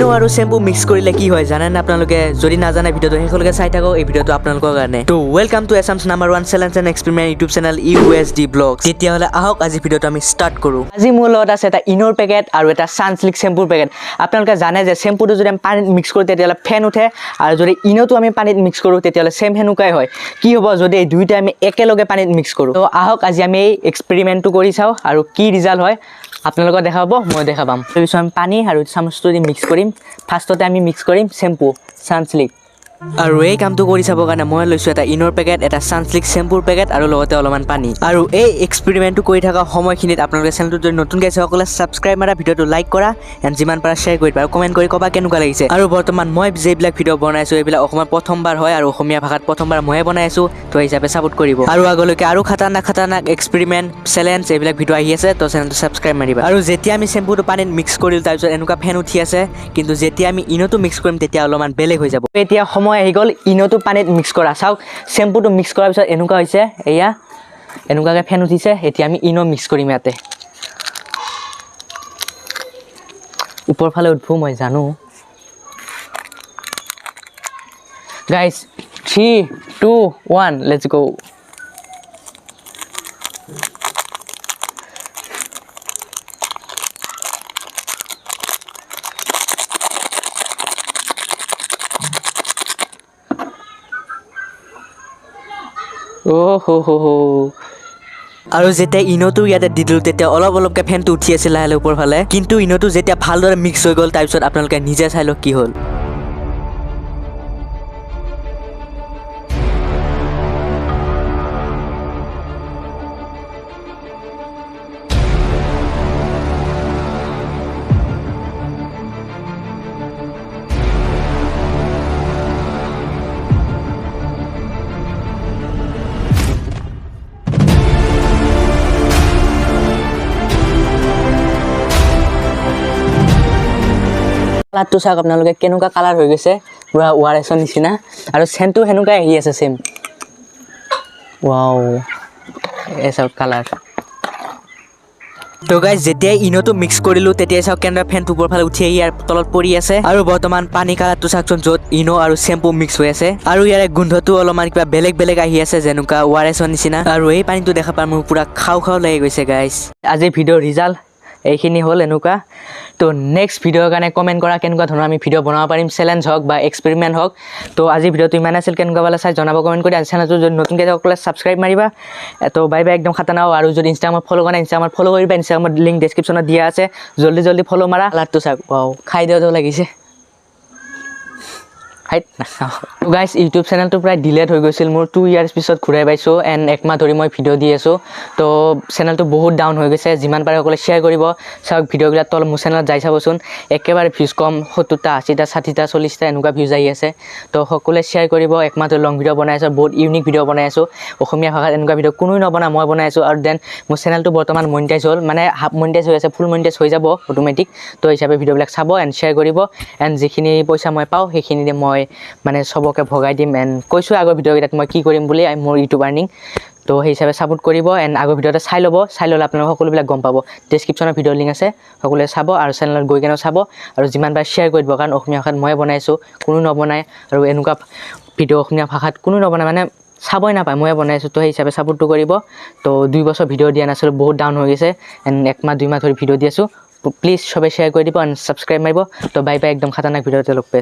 ইনো আৰু shampoo mix কৰিলে কি হয় জানেন আপোনালোকে যদি নাজানে ভিডিওটো হেকলৈকে চাই থাকক এই ভিডিওটো আপোনালোকৰ কাৰণে তো welcome to Assam's number 1 challenge and experiment YouTube channel USD vlogs তেতিয়াহলে আহক আজি ভিডিওটো আমি স্টাৰ্ট কৰো আজি মোৰ লগত আছে এটা ইনোৰ পেকেট আৰু এটা সানসিল্ক শ্যাম্পুৰ পেকেট আপোনালোকে জানে যে শ্যাম্পুটো যদি আমি পানীত মিক্স কৰো তেতিয়াহলে ফেন উঠে আৰু যদি ইনোটো আমি পানীত মিক্স কৰো তেতিয়াহলে সেম হেনুকাই হয় কি হ'ব যদি এই দুইটা আমি একেলগে পানীত মিক্স কৰো তো আহক আজি আমি এই এক্সপেৰিমেন্টটো কৰি চাও আৰু কি ৰিজাল্ট হয় আপোনালোকক দেখাব মই দেখাবাম তাৰপিছত আমি পানী আৰু চামুচটো দি মিক্স কৰিম ফাৰ্ষ্টতে আমি মিক্স কৰিম শ্যাম্পু সানসিল্ক আৰু এই কামটো কৰি চাবৰ কাৰণে মই লৈছো এটা ইনোৰ পেকেট এটা সানসিল্ক শ্যাম্পুৰ পেকেট আৰু লগতে অলপমান পানী আৰু এই এক্সপেৰিমেন্টটো কৰি থকা সময়খিনিত আপোনালোকে চেনেলটো যদি নতুন গাইছে সকলে সাবস্ক্ৰাইব মাৰা ভিডিওটো লাইক কৰা এণ্ড যিমান পাৰা শ্বেয়াৰ কৰি আৰু কমেন্ট কৰি কবা কেনেকুৱা লাগিছে আৰু বৰ্তমান মই যেবিলাক ভিডিও বনাইছো এইবিলাক অসমত প্ৰথমবাৰ হয় আৰু অসমীয়া ভাষাত প্ৰথমবাৰ ময়ে বনাই আছো তো হিচাপে সাপোৰ্ট কৰিব আৰু আগলৈকে আৰু খাতাৰনাক এক্সপেৰিমেন্ট চ্যালেঞ্জ এইবিলাক ভিডিও আহি আছে তো চেনেলটো সাবস্ক্ৰাইব মাৰিবা আৰু যেতিয়া আমি শ্যাম্পুটো পানীত মিক্স কৰিল তাৰপিছত এনেকুৱা ফেন উঠি আছে কিন্তু যেতিয়া আমি ইনোটো মিক্স কৰিম তেতিয়া অলপমান বেলেগ হৈ যাব এতিয়া সময় আহি গ'ল ইনোটো পানীত মিক্স কৰা চাওক শ্যাম্পুটো মিক্স কৰাৰ পিছত এনেকুৱা হৈছে এয়া এনেকুৱাকে ফেন উঠিছে এতিয়া আমি ইনো মিক্স কৰিম ইয়াতে ওপৰ ফালে উঠবো মই জানো গাইস 3 2 1 লেটস গো আৰু যেতিয়া ইনোটো ইয়াতে দি দিলো তেতিয়া অলপকে ফেনটো উঠি আছিল লাহে ওপৰ ফালে কিন্তু ইনোটো যেতিয়া ভালদৰে মিক্স হৈ গ'ল তাৰপিছত আপোনালোকে নিজে চাই লওক কি হ'ল কালাৰটো চাওক আপোনালোকে কেনেকুৱা কালাৰ হৈ গৈছে পুৰা ওয়াৰেছৰ নিচিনা আৰু সেন্টটো হেনুকাই আহি আছে সেম ওয়াও এসব কালাৰ তো গাইস যেতিয়া ইনোটো মিক্স কৰিলো তেতিয়া চাওক কেনেকুৱা ফেনটো ওপৰ ফালে উঠি আহি ইয়াৰ তলত পৰি আছে আৰু বৰ্তমান পানী কালাৰটো চাওকচোন য'ত ইনো আৰু শ্যাম্পু মিক্স হৈ আছে আৰু ইয়াৰে গোন্ধটো অলপমান কিবা বেলেগ আহি আছে যেনেকুৱা ওয়াৰেছৰ নিচিনা আৰু এই পানীটো দেখা পাই মোৰ পুৰা খাও লাগি গৈছে গাইস আজি ভিডিঅ' ৰিজাল্ট এইখিনি হ'ল এনেকুৱা তো নেক্সট ভিডিঅ'ৰ কাৰণে কমেন্ট কৰা কেনেকুৱা ধৰণৰ আমি ভিডিঅ' বনাব পাৰিম চ্যালেঞ্জ হওক বা এক্সপেৰিমেন্ট হওক তো আজি ভিডিঅ'টো ইমান আছিল কেনেকুৱা পালে চাই জনাব কমেন্ট কৰি চেনেলটো যদি নতুনকৈ সকলে সাবস্ক্ৰাইব মাৰিবা তো বাই একদম খাতানাও আৰু যদি ইনষ্টাগ্ৰামত ফ'ল' কৰা ইনষ্টাগ্ৰামত ফ'ল' কৰিবা ইনষ্টাগ্ৰামত লিংক ডেছক্ৰিপশ্যনত দিয়া আছে জলদি ফ'ল' মাৰা কালাৰটো চাওক ৱাও খাই দিওঁতেও লাগিছে তো গাইস ইউটিউব চেনেলটো প্ৰায় ডিলেট হৈ গৈছিল মোৰ 2 ইয়াৰ্ছ পিছত ঘূৰাই পাইছোঁ এণ্ড একমাহ ধৰি মই ভিডিঅ' দি আছোঁ তো চেনেলটো বহুত ডাউন হৈ গৈছে যিমান পাৰে সকলে শ্বেয়াৰ কৰিব চাওক ভিডিঅ'বিলাক তল মোৰ চেনেলত যাই চাবচোন একেবাৰে ভিউজ কম 70টা 80টা 60টা 40টা এনেকুৱা ভিউজ আহি আছে তো সকলোৱে শ্বেয়াৰ কৰিব একমাহ ধৰি লং ভিডিঅ' বনাই আছোঁ বহুত ইউনিক ভিডিঅ' বনাই আছোঁ অসমীয়া ভাষাত এনেকুৱা ভিডিঅ' কোনোৱে নবনায় মই বনাই আছোঁ আৰু দেন মোৰ চেনেলটো বৰ্তমান মনিটাইজ হ'ল মানে হাফ মনিটাইজ হৈ আছে ফুল মনিটাইজ হৈ যাব অটোমেটিক তো হিচাপে ভিডিঅ'বিলাক চাব এণ্ড শ্বেয়াৰ কৰিব এণ্ড যিখিনি পইচা মই পাওঁ সেইখিনি মই মানে সবকে ভগাই দিম এণ্ড কৈছোঁ আগৰ ভিডিঅ'কেইটাত মই কি কৰিম বুলি মোৰ ইউটিউব আৰ্নিং তো সেই হিচাপে সাপোৰ্ট কৰিব এণ্ড আগৰ ভিডিঅ'তে চাই ল'লে আপোনালোকে সকলোবিলাক গম পাব ডেছক্ৰিপশ্যনত ভিডিঅ' লিংক আছে সকলোৱে চাব আৰু চেনেলত গৈ কেনে চাব আৰু যিমান পাৰে শ্বেয়াৰ কৰি দিব কাৰণ অসমীয়া ভাষাত মই বনাইছোঁ কোনো নবনায় আৰু এনেকুৱা ভিডিঅ' অসমীয়া ভাষাত কোনো নবনায় মানে চাবই নাপায় মই বনাইছোঁ তো সেই হিচাপে সাপোৰ্টটো কৰিব তো 2 বছৰ ভিডিঅ' দিয়া নাছিলোঁ বহুত ডাউন হৈ গৈছে এণ্ড একমাহ 2 মাহ ধৰি ভিডিঅ' দি আছোঁ প্লিজ সবে শ্বেয়াৰ কৰি দিব এণ্ড সাবস্ক্ৰাইব মাৰিব তো বাই একদম খাতাৰনাক ভিডিঅ'তে লগ পাইছোঁ